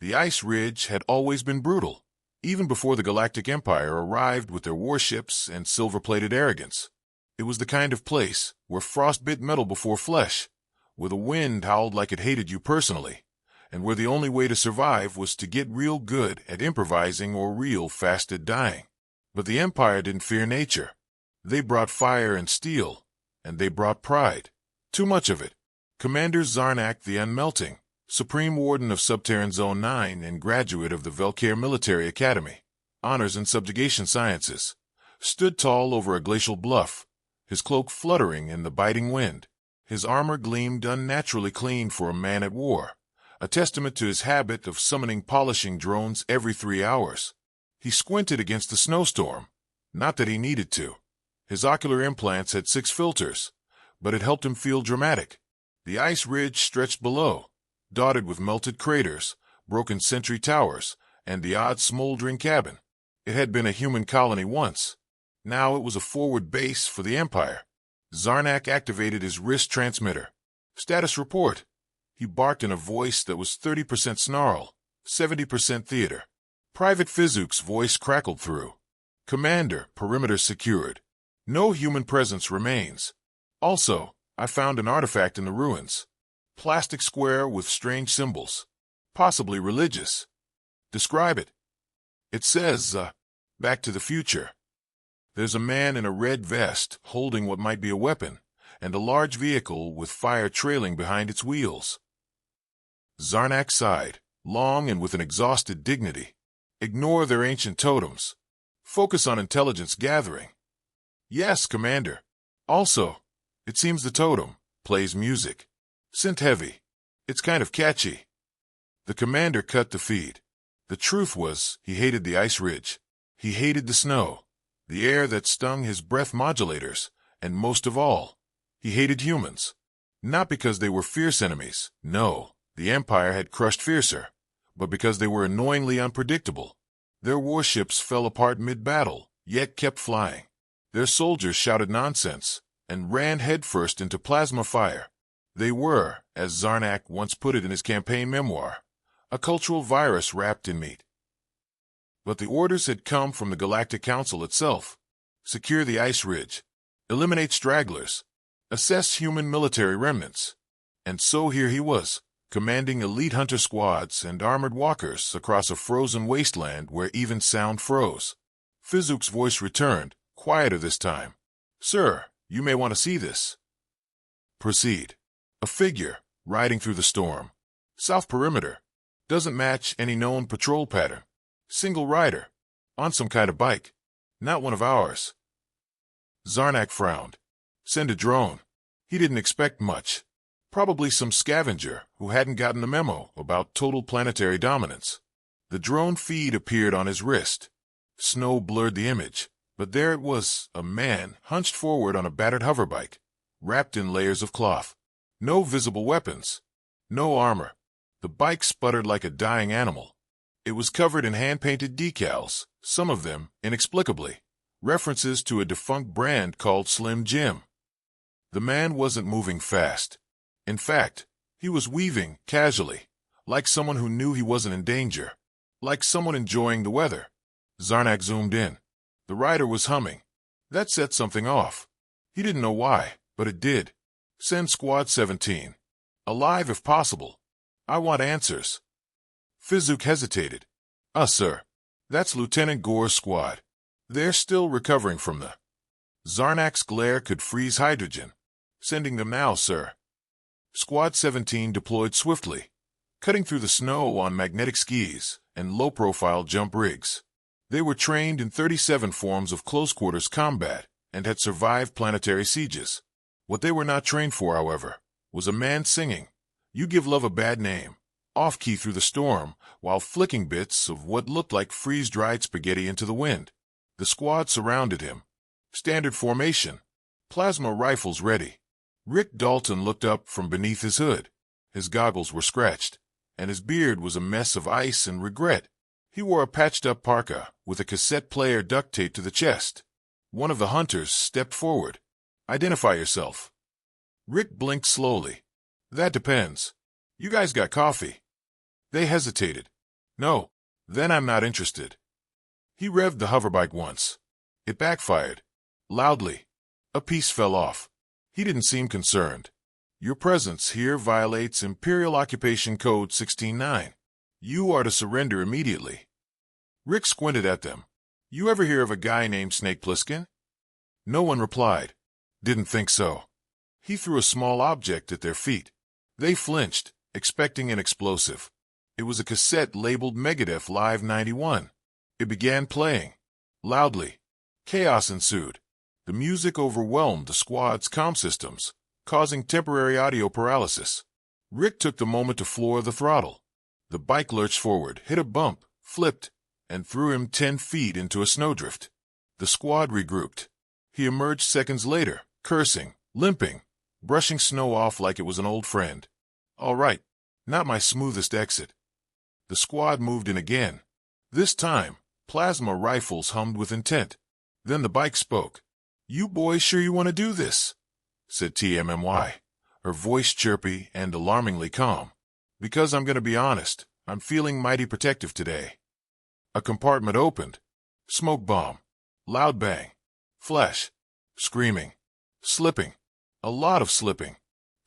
The Ice Ridge had always been brutal, even before the Galactic Empire arrived with their warships and silver-plated arrogance. It was the kind of place where frost bit metal before flesh, where the wind howled like it hated you personally, and where the only way to survive was to get real good at improvising or real fast at dying. But the Empire didn't fear nature. They brought fire and steel, and they brought pride. Too much of it. Commander Zarnak the Unmelting, Supreme Warden of Subterran Zone 9 and graduate of the Velcare Military Academy, honors in subjugation sciences, stood tall over a glacial bluff, his cloak fluttering in the biting wind. His armor gleamed unnaturally clean for a man at war, a testament to his habit of summoning polishing drones every 3 hours. He squinted against the snowstorm, not that he needed to. His ocular implants had 6 filters, but it helped him feel dramatic. The ice ridge stretched below, dotted with melted craters, broken sentry towers, and the odd smoldering cabin. It had been a human colony once. Now it was a forward base for the Empire. Zarnak activated his wrist transmitter. Status report. He barked in a voice that was 30% snarl, 70% theater. Private Fizuk's voice crackled through. Commander, perimeter secured. No human presence remains. Also, I found an artifact in the ruins. Plastic square with strange symbols. Possibly religious. Describe it. It says, Back to the Future. There's a man in a red vest holding what might be a weapon, and a large vehicle with fire trailing behind its wheels. Zarnak sighed, long and with an exhausted dignity. Ignore their ancient totems. Focus on intelligence gathering. Yes, Commander. Also, it seems the totem plays music. Synth heavy. It's kind of catchy. The commander cut the feed. The truth was, he hated the ice ridge. He hated the snow, the air that stung his breath modulators, and most of all, he hated humans. Not because they were fierce enemies, no, the Empire had crushed fiercer, but because they were annoyingly unpredictable. Their warships fell apart mid-battle, yet kept flying. Their soldiers shouted nonsense, and ran headfirst into plasma fire. They were, as Zarnak once put it in his campaign memoir, a cultural virus wrapped in meat. But the orders had come from the Galactic Council itself. Secure the ice ridge. Eliminate stragglers. Assess human military remnants. And so here he was, commanding elite hunter squads and armored walkers across a frozen wasteland where even sound froze. Fizuk's voice returned, quieter this time. Sir, you may want to see this. Proceed. A figure, riding through the storm. South perimeter. Doesn't match any known patrol pattern. Single rider. On some kind of bike. Not one of ours. Zarnak frowned. Send a drone. He didn't expect much. Probably some scavenger who hadn't gotten the memo about total planetary dominance. The drone feed appeared on his wrist. Snow blurred the image, but there it was, a man hunched forward on a battered hoverbike, wrapped in layers of cloth. No visible weapons. No armor. The bike sputtered like a dying animal. It was covered in hand-painted decals, some of them, inexplicably, references to a defunct brand called Slim Jim. The man wasn't moving fast. In fact, he was weaving, casually, like someone who knew he wasn't in danger, like someone enjoying the weather. Zarnak zoomed in. The rider was humming. That set something off. He didn't know why, but it did. Send Squad 17. Alive if possible. I want answers. Fizuk hesitated. Sir. That's Lieutenant Gore's squad. They're still recovering from the... Zarnak's glare could freeze hydrogen. Sending them now, sir. Squad 17 deployed swiftly, cutting through the snow on magnetic skis and low-profile jump rigs. They were trained in 37 forms of close-quarters combat and had survived planetary sieges. What they were not trained for, however, was a man singing, "You Give Love a Bad Name," off-key through the storm, while flicking bits of what looked like freeze-dried spaghetti into the wind. The squad surrounded him. Standard formation. Plasma rifles ready. Rick Dalton looked up from beneath his hood. His goggles were scratched, and his beard was a mess of ice and regret. He wore a patched-up parka with a cassette player duct taped to the chest. One of the hunters stepped forward. Identify yourself. Rick blinked slowly. That depends. You guys got coffee? They hesitated. No, then I'm not interested. He revved the hoverbike once. It backfired. Loudly. A piece fell off. He didn't seem concerned. Your presence here violates Imperial Occupation Code 16-9. You are to surrender immediately. Rick squinted at them. You ever hear of a guy named Snake Plissken? No one replied. Didn't think so. He threw a small object at their feet. They flinched, expecting an explosive. It was a cassette labeled Megadeth Live 91. It began playing. Loudly. Chaos ensued. The music overwhelmed the squad's comm systems, causing temporary audio paralysis. Rick took the moment to floor the throttle. The bike lurched forward, hit a bump, flipped, and threw him 10 feet into a snowdrift. The squad regrouped. He emerged seconds later, cursing, limping, brushing snow off like it was an old friend. All right, not my smoothest exit. The squad moved in again. This time, plasma rifles hummed with intent. Then the bike spoke. You boys sure you want to do this? Said TMMY, her voice chirpy and alarmingly calm. Because I'm going to be honest, I'm feeling mighty protective today. A compartment opened. Smoke bomb. Loud bang. Flash. Screaming. Slipping. A lot of slipping.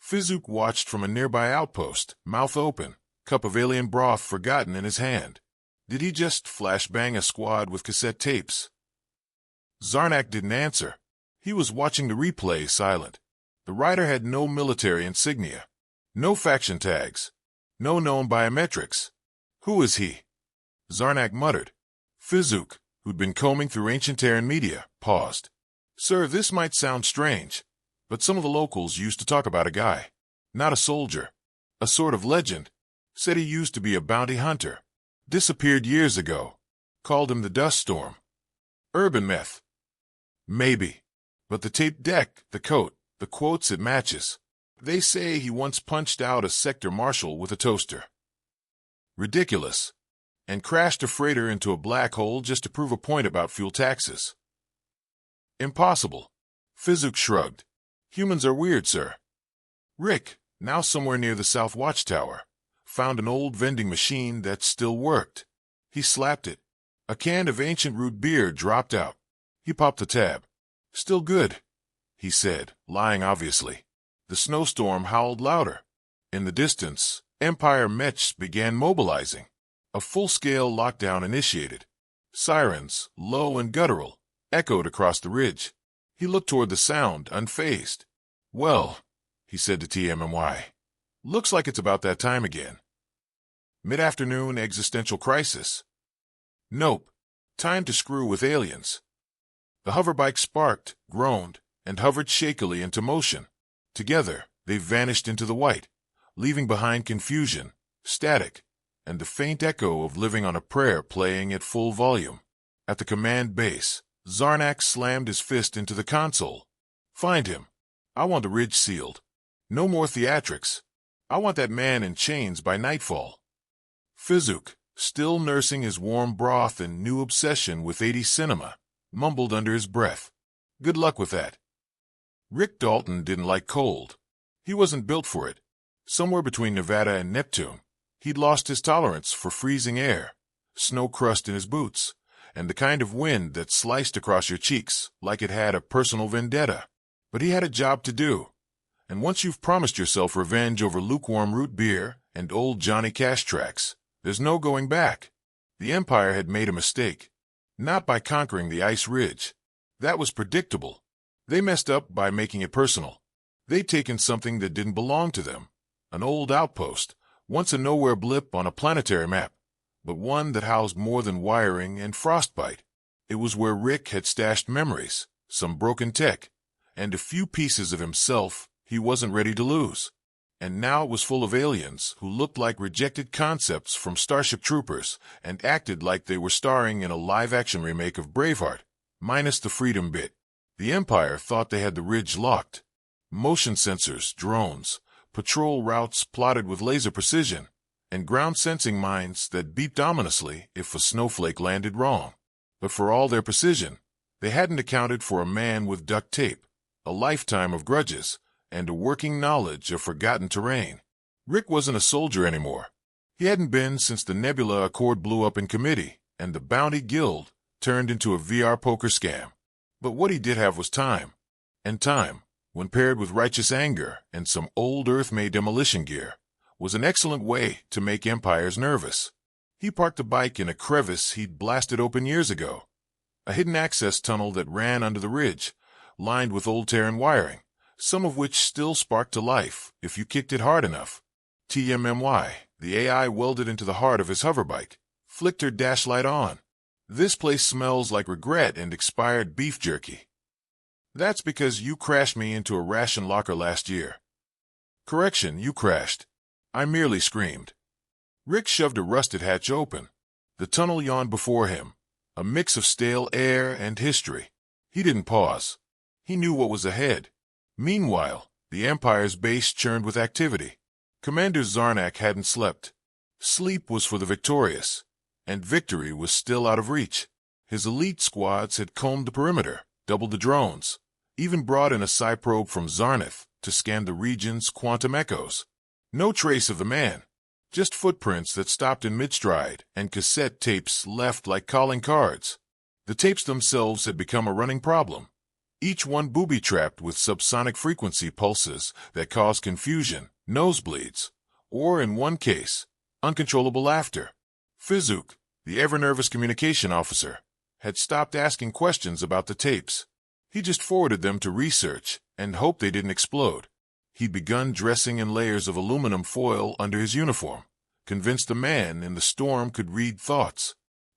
Fizook watched from a nearby outpost, mouth open, cup of alien broth forgotten in his hand. Did he just flashbang a squad with cassette tapes? Zarnak didn't answer. He was watching the replay silent. The rider had no military insignia. No faction tags. No known biometrics. Who is he? Zarnak muttered. Fizook, who'd been combing through ancient Terran media, paused. Sir, this might sound strange, but some of the locals used to talk about a guy. Not a soldier. A sort of legend. Said he used to be a bounty hunter. Disappeared years ago. Called him the Dust Storm. Urban myth. Maybe. But the tape deck, the coat, the quotes it matches. They say he once punched out a sector marshal with a toaster. Ridiculous. And crashed a freighter into a black hole just to prove a point about fuel taxes. Impossible. Fizook shrugged. Humans are weird, sir. Rick, now somewhere near the South Watchtower, found an old vending machine that still worked. He slapped it. A can of ancient root beer dropped out. He popped the tab. Still good, he said, lying obviously. The snowstorm howled louder. In the distance, Empire Mechs began mobilizing. A full-scale lockdown initiated. Sirens, low and guttural, echoed across the ridge. He looked toward the sound, unfazed. Well, he said to TMMY, looks like it's about that time again. Mid-afternoon existential crisis. Nope. Time to screw with aliens. The hoverbike sparked, groaned, and hovered shakily into motion. Together, they vanished into the white, leaving behind confusion, static, and the faint echo of living on a prayer playing at full volume. At the command base, Zarnak slammed his fist into the console. Find him. I want the ridge sealed. No more theatrics. I want that man in chains by nightfall. Fizook, still nursing his warm broth and new obsession with 80s cinema, mumbled under his breath. Good luck with that. Rick Dalton didn't like cold. He wasn't built for it. Somewhere between Nevada and Neptune, he'd lost his tolerance for freezing air, snow crust in his boots, and the kind of wind that sliced across your cheeks like it had a personal vendetta. But he had a job to do. And once you've promised yourself revenge over lukewarm root beer and old Johnny Cash tracks, there's no going back. The Empire had made a mistake. Not by conquering the ice ridge. That was predictable. They messed up by making it personal. They'd taken something that didn't belong to them. An old outpost, once a nowhere blip on a planetary map, but one that housed more than wiring and frostbite. It was where Rick had stashed memories, some broken tech, and a few pieces of himself he wasn't ready to lose. And now it was full of aliens who looked like rejected concepts from Starship Troopers and acted like they were starring in a live-action remake of Braveheart, minus the freedom bit. The Empire thought they had the ridge locked. Motion sensors, drones, patrol routes plotted with laser precision, and ground-sensing mines that beeped ominously if a snowflake landed wrong. But for all their precision, they hadn't accounted for a man with duct tape, a lifetime of grudges, and a working knowledge of forgotten terrain. Rick wasn't a soldier anymore. He hadn't been since the Nebula Accord blew up in committee, and the Bounty Guild turned into a VR poker scam. But what he did have was time. And time, when paired with righteous anger and some old Earth-made demolition gear, was an excellent way to make empires nervous. He parked a bike in a crevice he'd blasted open years ago, a hidden access tunnel that ran under the ridge, lined with old Terran wiring, some of which still sparked to life if you kicked it hard enough. TMMY, the AI welded into the heart of his hoverbike, flicked her dashlight on. This place smells like regret and expired beef jerky. That's because you crashed me into a ration locker last year. Correction, you crashed. I merely screamed. Rick shoved a rusted hatch open. The tunnel yawned before him, a mix of stale air and history. He didn't pause. He knew what was ahead. Meanwhile, the Empire's base churned with activity. Commander Zarnak hadn't slept. Sleep was for the victorious, and victory was still out of reach. His elite squads had combed the perimeter, doubled the drones, even brought in a psi-probe from Zarnith to scan the region's quantum echoes. No trace of the man, just footprints that stopped in mid-stride and cassette tapes left like calling cards. The tapes themselves had become a running problem, each one booby-trapped with subsonic frequency pulses that caused confusion, nosebleeds, or, in one case, uncontrollable laughter. Fizuk, the ever-nervous communication officer, had stopped asking questions about the tapes. He just forwarded them to research and hoped they didn't explode. He'd begun dressing in layers of aluminum foil under his uniform, convinced the man in the storm could read thoughts.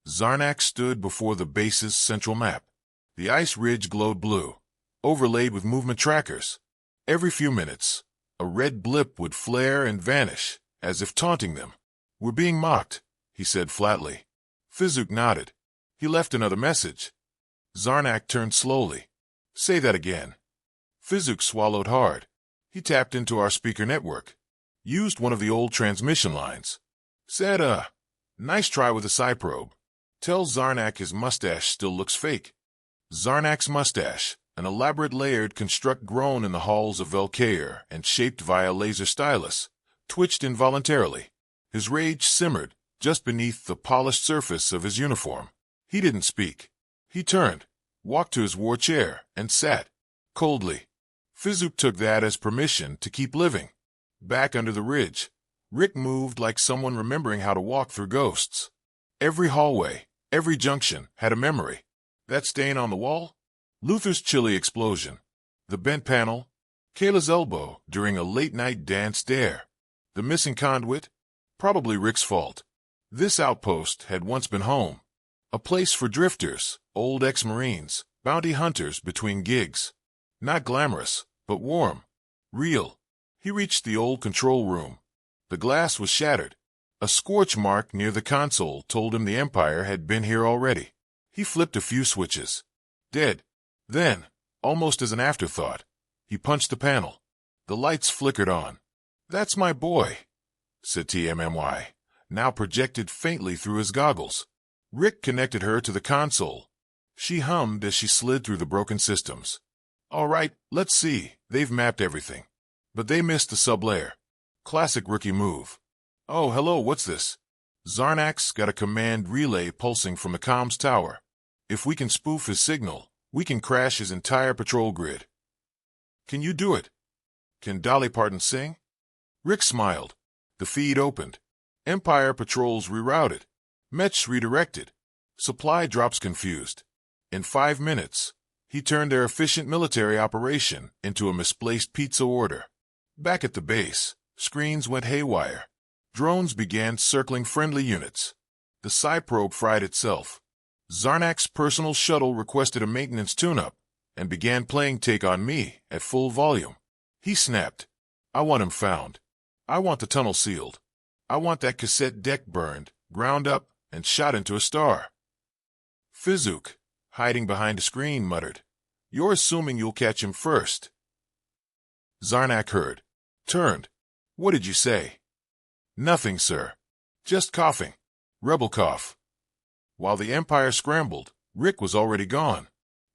Zarnak stood before the base's central map. The ice ridge glowed blue, overlaid with movement trackers. Every few minutes, a red blip would flare and vanish, as if taunting them. "We're being mocked," he said flatly. Fizuk nodded. He left another message. Zarnak turned slowly. "Say that again." Fizuk swallowed hard. He tapped into our speaker network. Used one of the old transmission lines. Said, nice try with the psi-probe. Tell Zarnak his mustache still looks fake. Zarnak's mustache, an elaborate layered construct grown in the halls of Velkair and shaped via laser stylus, twitched involuntarily. His rage simmered just beneath the polished surface of his uniform. He didn't speak. He turned, walked to his war chair, and sat, coldly. Fizuk took that as permission to keep living. Back under the ridge, Rick moved like someone remembering how to walk through ghosts. Every hallway, every junction, had a memory. That stain on the wall? Luther's chilly explosion. The bent panel? Kayla's elbow during a late-night dance dare. The missing conduit? Probably Rick's fault. This outpost had once been home. A place for drifters, old ex-Marines, bounty hunters between gigs. Not glamorous, but warm. Real. He reached the old control room. The glass was shattered. A scorch mark near the console told him the Empire had been here already. He flipped a few switches. Dead. Then, almost as an afterthought, he punched the panel. The lights flickered on. "That's my boy," said TMMY, now projected faintly through his goggles. Rick connected her to the console. She hummed as she slid through the broken systems. "All right, let's see. They've mapped everything. But they missed the sublayer. Classic rookie move. Oh, hello, what's this?" Zarnak's got a command relay pulsing from the comms tower. If we can spoof his signal, we can crash his entire patrol grid. Can you do it? Can Dolly Parton sing? Rick smiled. The feed opened. Empire patrols rerouted. Mechs redirected. Supply drops confused. In 5 minutes, he turned their efficient military operation into a misplaced pizza order. Back at the base, screens went haywire. Drones began circling friendly units. The psi-probe fried itself. Zarnak's personal shuttle requested a maintenance tune-up and began playing Take On Me at full volume. He snapped. "I want him found. I want the tunnel sealed. I want that cassette deck burned, ground up, and shot into a star." Fizuk, hiding behind a screen, muttered, "You're assuming you'll catch him first." Zarnak heard. Turned. "What did you say?" "Nothing, sir. Just coughing. Rebel cough." While the Empire scrambled, Rick was already gone.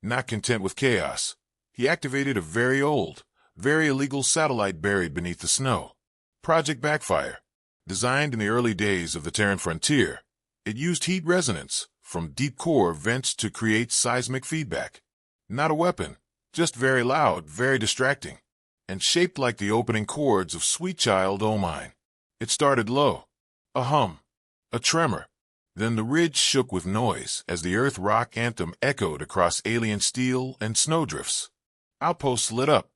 Not content with chaos, he activated a very old, very illegal satellite buried beneath the snow. Project Backfire. Designed in the early days of the Terran frontier, it used heat resonance from deep core vents to create seismic feedback. Not a weapon, just very loud, very distracting, and shaped like the opening chords of Sweet Child O' Mine. It started low, a hum, a tremor. Then the ridge shook with noise as the Earth rock anthem echoed across alien steel and snowdrifts. Outposts lit up.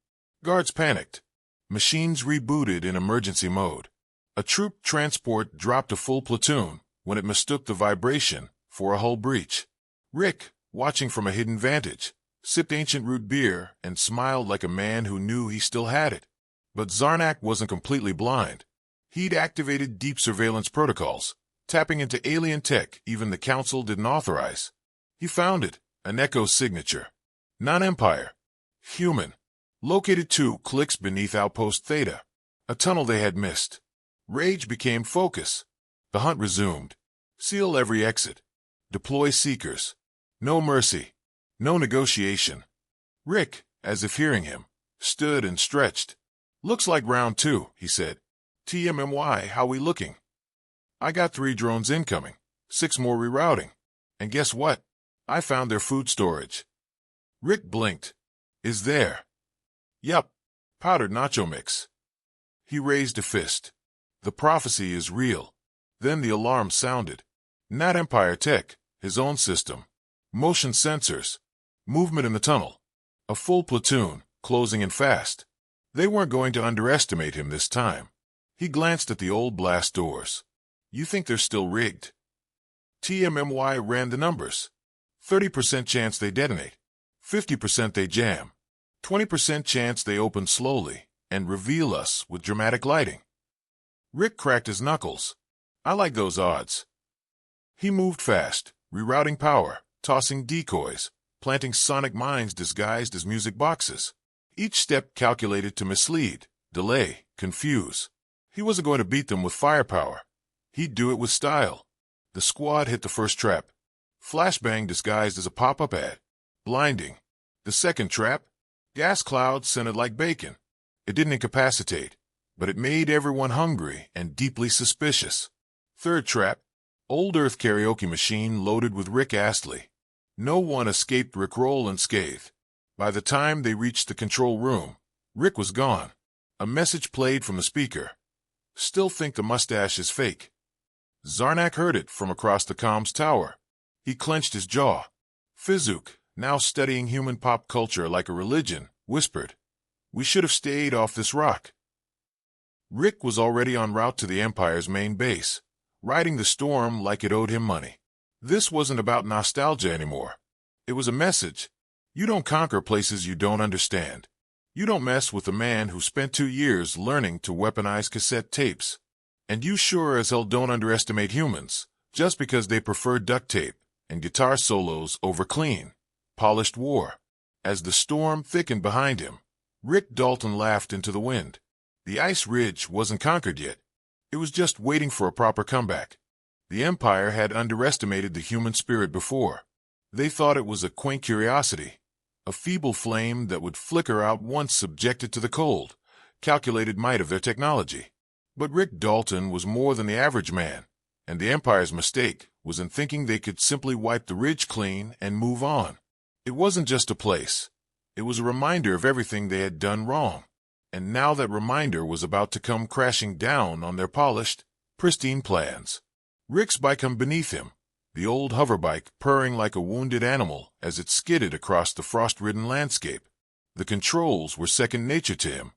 Guards panicked. Machines rebooted in emergency mode. A troop transport dropped a full platoon when it mistook the vibration for a hull breach. Rick, watching from a hidden vantage, sipped ancient root beer and smiled like a man who knew he still had it. But Zarnak wasn't completely blind. He'd activated deep surveillance protocols, tapping into alien tech even the Council didn't authorize. He found it, an Echo signature. Non-Empire. Human. Located 2 clicks beneath Outpost Theta. A tunnel they had missed. Rage became focus. The hunt resumed. Seal every exit. Deploy seekers. No mercy. No negotiation. Rick, as if hearing him, stood and stretched. Looks like round 2, he said. TMMY, how we looking? I got 3 drones incoming, 6 more rerouting. And guess what? I found their food storage. Rick blinked. Is there? Yup. Powdered nacho mix. He raised a fist. The prophecy is real. Then the alarm sounded. Not Empire tech, his own system. Motion sensors. Movement in the tunnel. A full platoon, closing in fast. They weren't going to underestimate him this time. He glanced at the old blast doors. You think they're still rigged? TMMY ran the numbers. 30% chance they detonate. 50% they jam. 20% chance they open slowly and reveal us with dramatic lighting. Rick cracked his knuckles. I like those odds. He moved fast, rerouting power, tossing decoys, planting sonic mines disguised as music boxes. Each step calculated to mislead, delay, confuse. He wasn't going to beat them with firepower. He'd do it with style. The squad hit the first trap. Flashbang disguised as a pop-up ad. Blinding. The second trap. Gas cloud scented like bacon. It didn't incapacitate, but it made everyone hungry and deeply suspicious. Third trap. Old Earth karaoke machine loaded with Rick Astley. No one escaped Rickroll unscathed. By the time they reached the control room, Rick was gone. A message played from the speaker. Still think the mustache is fake. Zarnak heard it from across the comms tower. He clenched his jaw. Fizuk, now studying human pop culture like a religion, whispered, We should have stayed off this rock. Rick was already en route to the Empire's main base, riding the storm like it owed him money. This wasn't about nostalgia anymore. It was a message. You don't conquer places you don't understand. You don't mess with a man who spent 2 years learning to weaponize cassette tapes. And you sure as hell don't underestimate humans, just because they prefer duct tape and guitar solos over clean, polished war. As the storm thickened behind him, Rick Dalton laughed into the wind. The ice ridge wasn't conquered yet. It was just waiting for a proper comeback. The Empire had underestimated the human spirit before. They thought it was a quaint curiosity, a feeble flame that would flicker out once subjected to the cold, calculated might of their technology. But Rick Dalton was more than the average man, and the Empire's mistake was in thinking they could simply wipe the ridge clean and move on. It wasn't just a place. It was a reminder of everything they had done wrong. And now that reminder was about to come crashing down on their polished, pristine plans. Rick's bike hung beneath him, the old hoverbike purring like a wounded animal as it skidded across the frost-ridden landscape. The controls were second nature to him.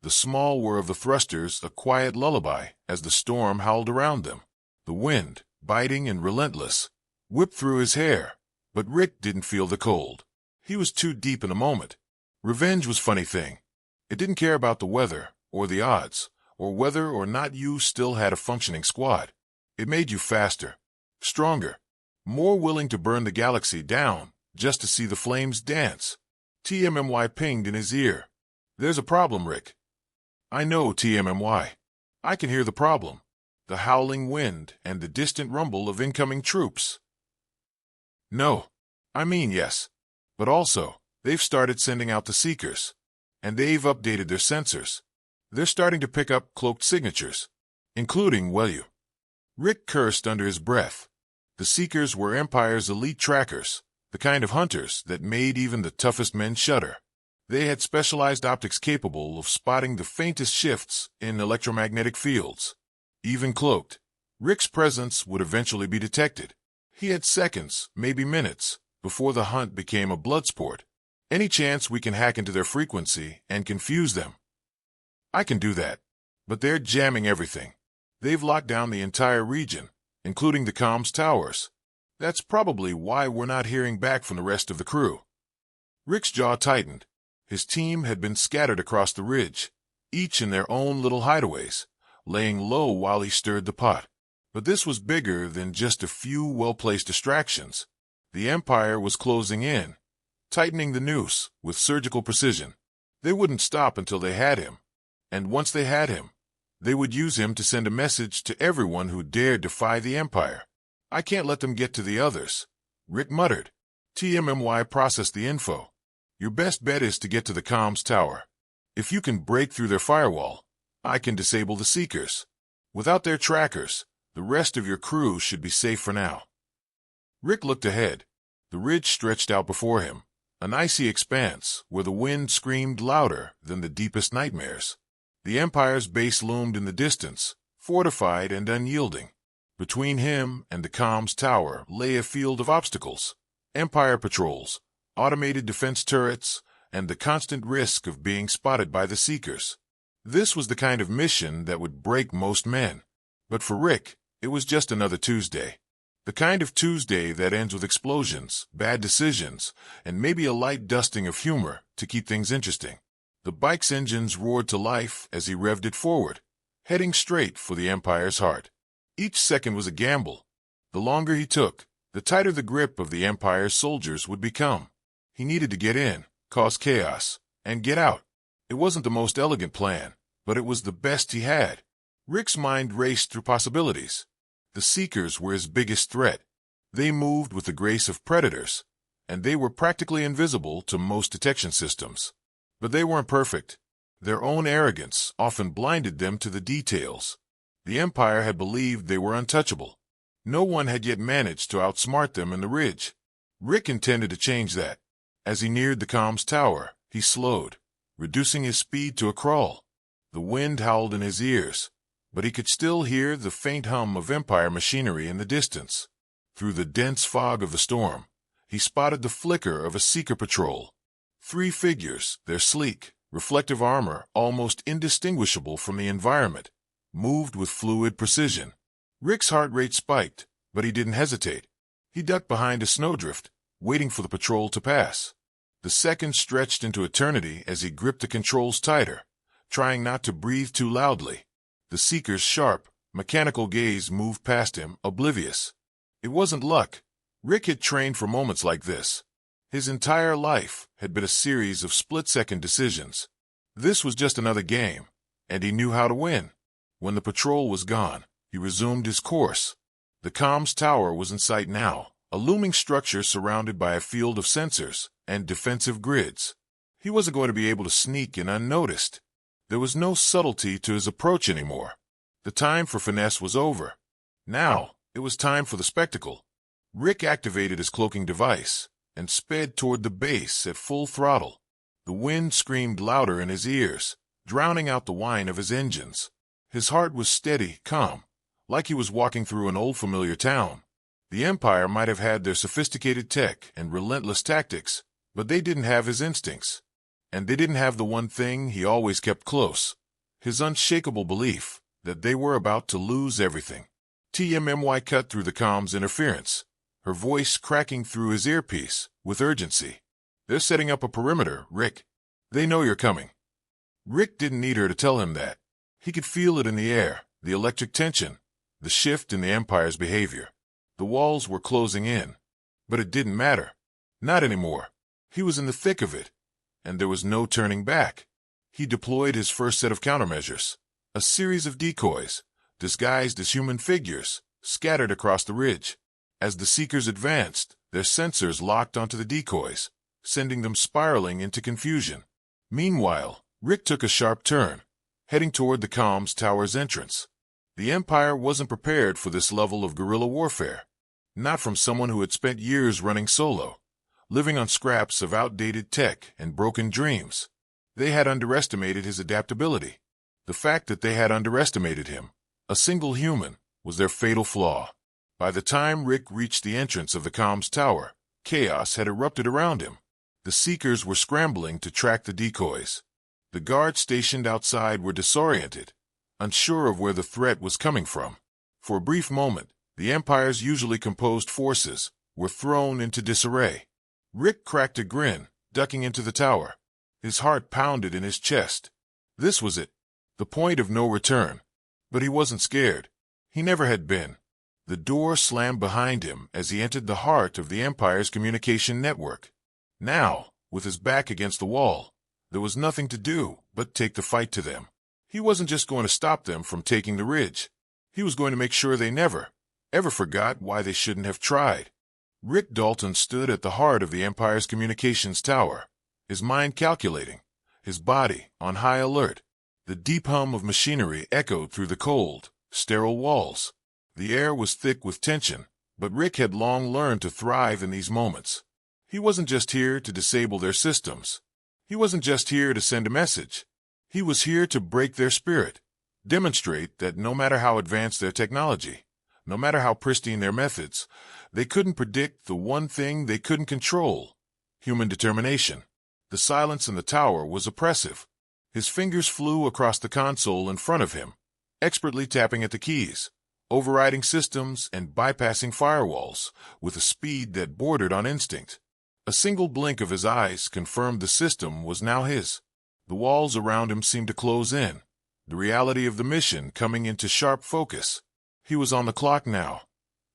The small whir of the thrusters a quiet lullaby as the storm howled around them. The wind, biting and relentless, whipped through his hair, but Rick didn't feel the cold. He was too deep in the moment. Revenge was a funny thing. It didn't care about the weather, or the odds, or whether or not you still had a functioning squad. It made you faster, stronger, more willing to burn the galaxy down just to see the flames dance. TMMY pinged in his ear. There's a problem, Rick. I know, TMMY. I can hear the problem. The howling wind and the distant rumble of incoming troops. No. I mean, yes. But also, they've started sending out the Seekers. And they've updated their sensors. They're starting to pick up cloaked signatures. including Welu. Rick cursed under his breath. The Seekers were Empire's elite trackers, the kind of hunters that made even the toughest men shudder. They had specialized optics capable of spotting the faintest shifts in electromagnetic fields. Even cloaked, Rick's presence would eventually be detected. He had seconds, maybe minutes, before the hunt became a blood sport. Any chance we can hack into their frequency and confuse them. I can do that. But they're jamming everything. They've locked down the entire region, including the comms towers. That's probably why we're not hearing back from the rest of the crew. Rick's jaw tightened. His team had been scattered across the ridge, each in their own little hideaways, laying low while he stirred the pot. But this was bigger than just a few well-placed distractions. The Empire was closing in, tightening the noose with surgical precision. They wouldn't stop until they had him. And once they had him, they would use him to send a message to everyone who dared defy the Empire. I can't let them get to the others, Rick muttered. TMMY processed the info. Your best bet is to get to the comms tower. If you can break through their firewall, I can disable the Seekers. Without their trackers, the rest of your crew should be safe for now. Rick looked ahead. The ridge stretched out before him, an icy expanse where the wind screamed louder than the deepest nightmares. The Empire's base loomed in the distance, fortified and unyielding. Between him and the comms tower lay a field of obstacles. Empire patrols, automated defense turrets, and the constant risk of being spotted by the Seekers. This was the kind of mission that would break most men. But for Rick, it was just another Tuesday. The kind of Tuesday that ends with explosions, bad decisions, and maybe a light dusting of humor to keep things interesting. The bike's engines roared to life as he revved it forward, heading straight for the Empire's heart. Each second was a gamble. The longer he took, the tighter the grip of the Empire's soldiers would become. He needed to get in, cause chaos, and get out. It wasn't the most elegant plan, but it was the best he had. Rick's mind raced through possibilities. The Seekers were his biggest threat. They moved with the grace of predators, and they were practically invisible to most detection systems. But they weren't perfect. Their own arrogance often blinded them to the details. The Empire had believed they were untouchable. No one had yet managed to outsmart them in the ridge. Rick intended to change that. As he neared the comms tower, he slowed, reducing his speed to a crawl. The wind howled in his ears, but he could still hear the faint hum of Empire machinery in the distance. Through the dense fog of the storm, he spotted the flicker of a Seeker patrol. 3 figures, their sleek, reflective armor almost indistinguishable from the environment, moved with fluid precision. Rick's heart rate spiked, but he didn't hesitate. He ducked behind a snowdrift, waiting for the patrol to pass. The seconds stretched into eternity as he gripped the controls tighter, trying not to breathe too loudly. The Seeker's sharp, mechanical gaze moved past him, oblivious. It wasn't luck. Rick had trained for moments like this. His entire life had been a series of split-second decisions. This was just another game, and he knew how to win. When the patrol was gone, he resumed his course. The comms tower was in sight now, a looming structure surrounded by a field of sensors and defensive grids. He wasn't going to be able to sneak in unnoticed. There was no subtlety to his approach anymore. The time for finesse was over. Now, it was time for the spectacle. Rick activated his cloaking device and sped toward the base at full throttle. The wind screamed louder in his ears, drowning out the whine of his engines. His heart was steady, calm, like he was walking through an old familiar town. The Empire might have had their sophisticated tech and relentless tactics, but they didn't have his instincts. And they didn't have the one thing he always kept close, his unshakable belief that they were about to lose everything. TMMY cut through the comms interference, her voice cracking through his earpiece with urgency. They're setting up a perimeter, Rick. They know you're coming. Rick didn't need her to tell him that. He could feel it in the air, the electric tension, the shift in the Empire's behavior. The walls were closing in, but it didn't matter. Not anymore. He was in the thick of it, and there was no turning back. He deployed his first set of countermeasures, a series of decoys, disguised as human figures, scattered across the ridge. As the Seekers advanced, their sensors locked onto the decoys, sending them spiraling into confusion. Meanwhile, Rick took a sharp turn, heading toward the comms tower's entrance. The Empire wasn't prepared for this level of guerrilla warfare. Not from someone who had spent years running solo, living on scraps of outdated tech and broken dreams. They had underestimated his adaptability. The fact that they had underestimated him, a single human, was their fatal flaw. By the time Rick reached the entrance of the comms tower, chaos had erupted around him. The Seekers were scrambling to track the decoys. The guards stationed outside were disoriented, unsure of where the threat was coming from. For a brief moment, the Empire's usually composed forces were thrown into disarray. Rick cracked a grin, ducking into the tower. His heart pounded in his chest. This was it, the point of no return. But he wasn't scared. He never had been. The door slammed behind him as he entered the heart of the Empire's communication network. Now, with his back against the wall, there was nothing to do but take the fight to them. He wasn't just going to stop them from taking the ridge. He was going to make sure they never, ever forgot why they shouldn't have tried. Rick Dalton stood at the heart of the Empire's communications tower, his mind calculating, his body on high alert. The deep hum of machinery echoed through the cold, sterile walls. The air was thick with tension, but Rick had long learned to thrive in these moments. He wasn't just here to disable their systems. He wasn't just here to send a message. He was here to break their spirit, demonstrate that no matter how advanced their technology, no matter how pristine their methods, they couldn't predict the one thing they couldn't control: human determination. The silence in the tower was oppressive. His fingers flew across the console in front of him, expertly tapping at the keys, overriding systems and bypassing firewalls with a speed that bordered on instinct. A single blink of his eyes confirmed the system was now his. The walls around him seemed to close in, the reality of the mission coming into sharp focus. He was on the clock now.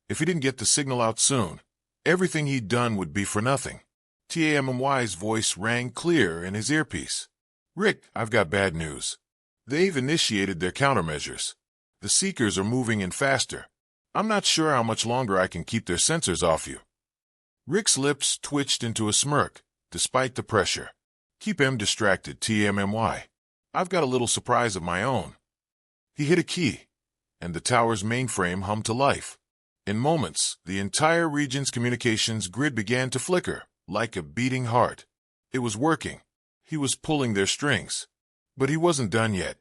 If he didn't get the signal out soon, everything he'd done would be for nothing. TAMMY's voice rang clear in his earpiece. "Rick, I've got bad news. They've initiated their countermeasures. The Seekers are moving in faster. I'm not sure how much longer I can keep their sensors off you." Rick's lips twitched into a smirk, despite the pressure. "Keep him distracted, TMMY. I've got a little surprise of my own." He hit a key, and the tower's mainframe hummed to life. In moments, the entire region's communications grid began to flicker, like a beating heart. It was working. He was pulling their strings. But he wasn't done yet.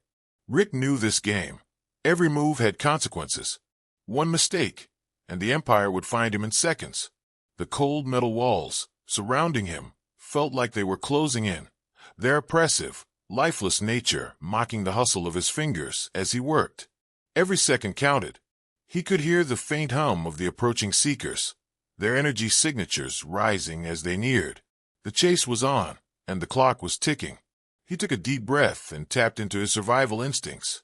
Rick knew this game. Every move had consequences. One mistake, and the Empire would find him in seconds. The cold metal walls, surrounding him, felt like they were closing in, their oppressive, lifeless nature mocking the hustle of his fingers as he worked. Every second counted. He could hear the faint hum of the approaching Seekers, their energy signatures rising as they neared. The chase was on, and the clock was ticking. He took a deep breath and tapped into his survival instincts.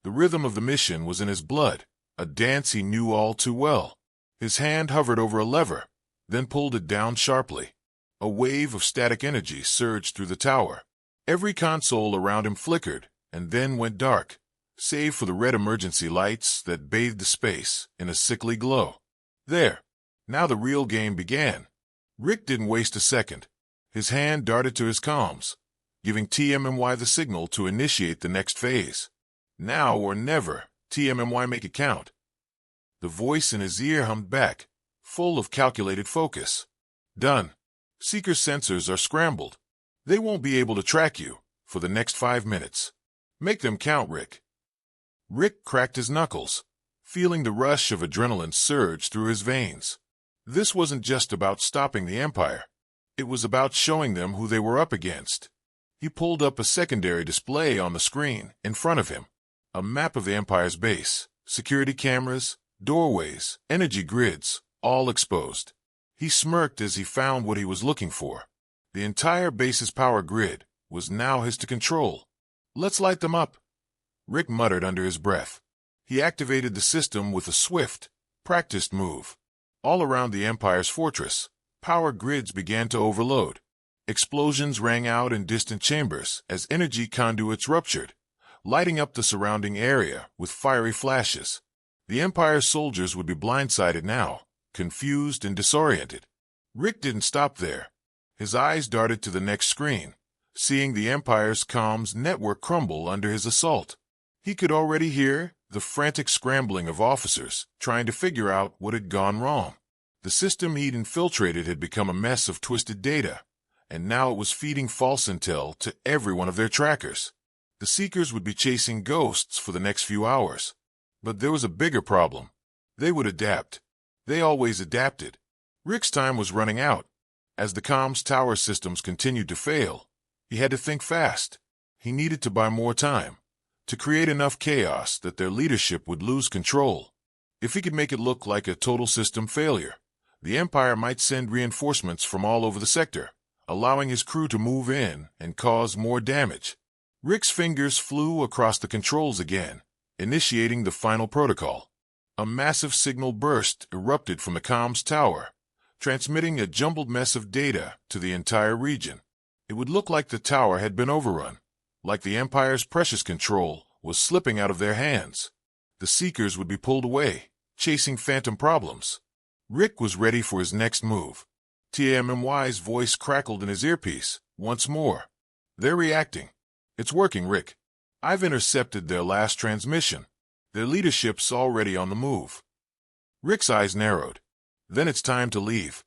The rhythm of the mission was in his blood, a dance he knew all too well. His hand hovered over a lever, then pulled it down sharply. A wave of static energy surged through the tower. Every console around him flickered and then went dark, save for the red emergency lights that bathed the space in a sickly glow. There. Now the real game began. Rick didn't waste a second. His hand darted to his comms, giving TMMY the signal to initiate the next phase. Now or never, TMMY, make it count. The voice in his ear hummed back, full of calculated focus. Done. Seeker sensors are scrambled. They won't be able to track you for the next 5 minutes. Make them count, Rick. Rick cracked his knuckles, feeling the rush of adrenaline surge through his veins. This wasn't just about stopping the Empire. It was about showing them who they were up against. He pulled up a secondary display on the screen in front of him. A map of the Empire's base, security cameras, doorways, energy grids, all exposed. He smirked as he found what he was looking for. The entire base's power grid was now his to control. "Let's light them up," Rick muttered under his breath. He activated the system with a swift, practiced move. All around the Empire's fortress, power grids began to overload. Explosions rang out in distant chambers as energy conduits ruptured, lighting up the surrounding area with fiery flashes. The Empire's soldiers would be blindsided now, confused and disoriented. Rick didn't stop there. His eyes darted to the next screen, seeing the Empire's comms network crumble under his assault. He could already hear the frantic scrambling of officers trying to figure out what had gone wrong. The system he'd infiltrated had become a mess of twisted data, and now it was feeding false intel to every one of their trackers. The Seekers would be chasing ghosts for the next few hours. But there was a bigger problem. They would adapt. They always adapted. Rick's time was running out. As the comms tower systems continued to fail, he had to think fast. He needed to buy more time, to create enough chaos that their leadership would lose control. If he could make it look like a total system failure, the Empire might send reinforcements from all over the sector, allowing his crew to move in and cause more damage. Rick's fingers flew across the controls again, initiating the final protocol. A massive signal burst erupted from the comms tower, transmitting a jumbled mess of data to the entire region. It would look like the tower had been overrun, like the Empire's precious control was slipping out of their hands. The Seekers would be pulled away, chasing phantom problems. Rick was ready for his next move. TMMY's voice crackled in his earpiece once more. "They're reacting. It's working, Rick. I've intercepted their last transmission. Their leadership's already on the move." Rick's eyes narrowed. Then it's time to leave.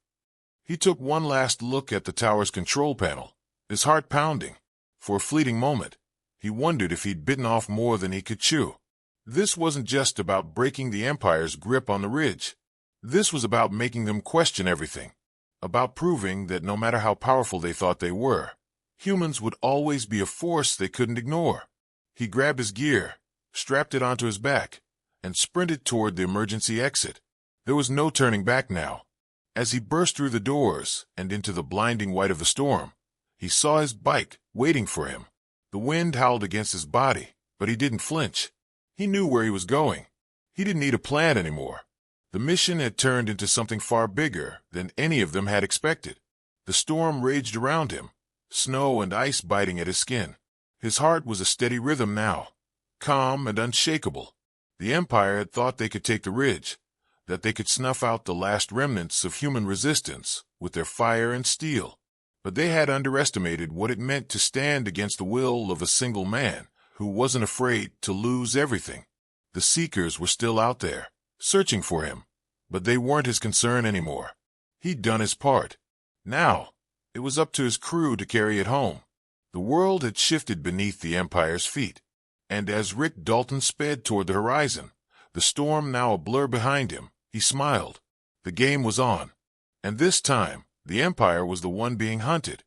He took one last look at the tower's control panel, his heart pounding. For a fleeting moment, he wondered if he'd bitten off more than he could chew. This wasn't just about breaking the Empire's grip on the ridge. This was about making them question everything, about proving that no matter how powerful they thought they were, humans would always be a force they couldn't ignore. He grabbed his gear, strapped it onto his back, and sprinted toward the emergency exit. There was no turning back now. As he burst through the doors and into the blinding white of the storm, he saw his bike waiting for him. The wind howled against his body, but he didn't flinch. He knew where he was going. He didn't need a plan anymore. The mission had turned into something far bigger than any of them had expected. The storm raged around him, snow and ice biting at his skin. His heart was a steady rhythm now, calm and unshakable. The Empire had thought they could take the ridge, that they could snuff out the last remnants of human resistance with their fire and steel. But they had underestimated what it meant to stand against the will of a single man who wasn't afraid to lose everything. The Seekers were still out there, searching for him, but they weren't his concern anymore. He'd done his part. Now, it was up to his crew to carry it home. The world had shifted beneath the Empire's feet, and as Rick Dalton sped toward the horizon, the storm now a blur behind him, he smiled. The game was on, and this time, the Empire was the one being hunted.